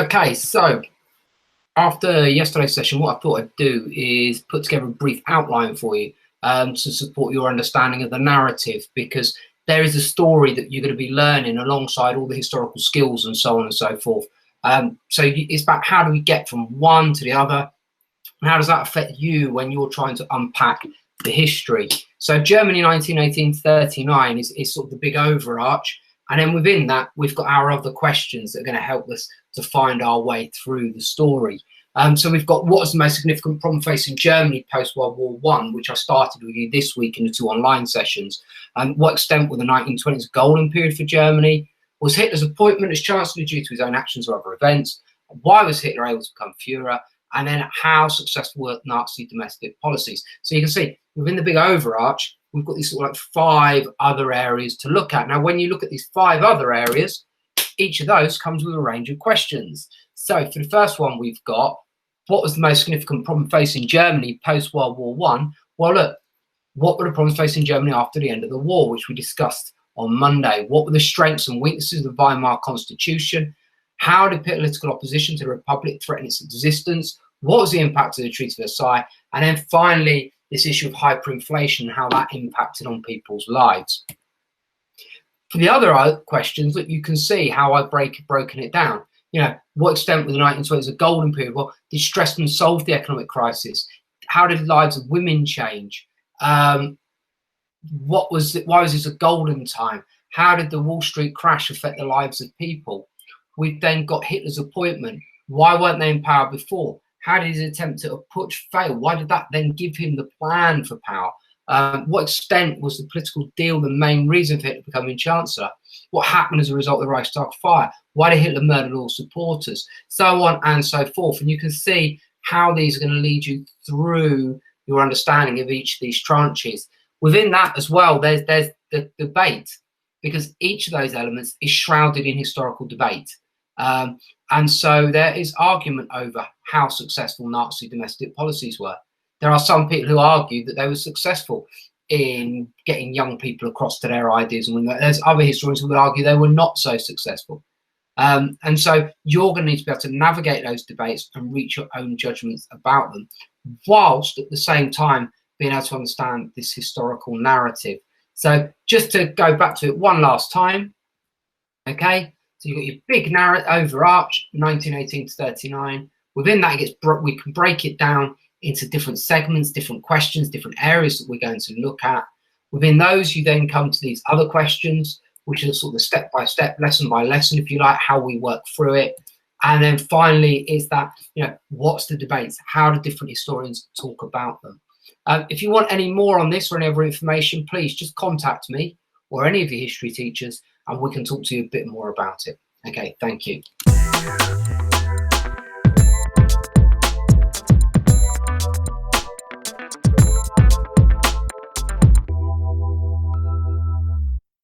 Okay, so after yesterday's session, what I thought I'd do is put together a brief outline for you to support your understanding of the narrative, because there is a story that you're going to be learning alongside all the historical skills and so on and so forth. It's about how do we get from one to the other, and how does that affect you when you're trying to unpack the history. So Germany 1918 to 39 is sort of the big overarch. And then within that, we've got our other questions that are going to help us to find our way through the story. So we've got what is the most significant problem facing Germany post-World War I, which I started with you this week in the 2 online sessions. What extent were the 1920s a golden period for Germany? Was Hitler's appointment as Chancellor due to his own actions or other events? Why was Hitler able to become Führer? And then how successful were Nazi domestic policies? So you can see within the big overarch, we've got these sort of like 5 other areas to look at. Now, when you look at these 5 other areas, each of those comes with a range of questions. So for the first one, we've got, what was the most significant problem facing Germany post-World War I? Well, look, what were the problems facing Germany after the end of the war, which we discussed on Monday? What were the strengths and weaknesses of the Weimar Constitution? How did political opposition to the Republic threaten its existence? What was the impact of the Treaty of Versailles? And then finally, this issue of hyperinflation and how that impacted on people's lives. For the other questions, that you can see how I've broken it down. You know, what extent were the 1920s a golden period? Well, did Stresemann solve the economic crisis? How did the lives of women change? Why was this a golden time? How did the Wall Street crash affect the lives of people? We've then got Hitler's appointment. Why weren't they in power before? How did his attempt at a putsch fail? Why did that then give him the plan for power? What extent was the political deal the main reason for Hitler becoming Chancellor? What happened as a result of the Reichstag fire? Why did Hitler murder all supporters? So on and so forth. And you can see how these are going to lead you through your understanding of each of these tranches. Within that as well, there's the debate, because each of those elements is shrouded in historical debate. And so there is argument over how successful Nazi domestic policies were. There are some people who argue that they were successful in getting young people across to their ideas, and there's other historians who would argue they were not so successful. And so you're going to need to be able to navigate those debates and reach your own judgments about them, whilst at the same time being able to understand this historical narrative. So just to go back to it one last time, okay? So you've got your big narrative overarch, 1918 to 39. Within that, we can break it down into different segments, different questions, different areas that we're going to look at. Within those, you then come to these other questions, which are sort of step-by-step, lesson by lesson, if you like, how we work through it. And then finally is that, you know, what's the debates? How do different historians talk about them? If you want any more on this or any other information, please just contact me or any of your history teachers, and we can talk to you a bit more about it. Okay, thank you.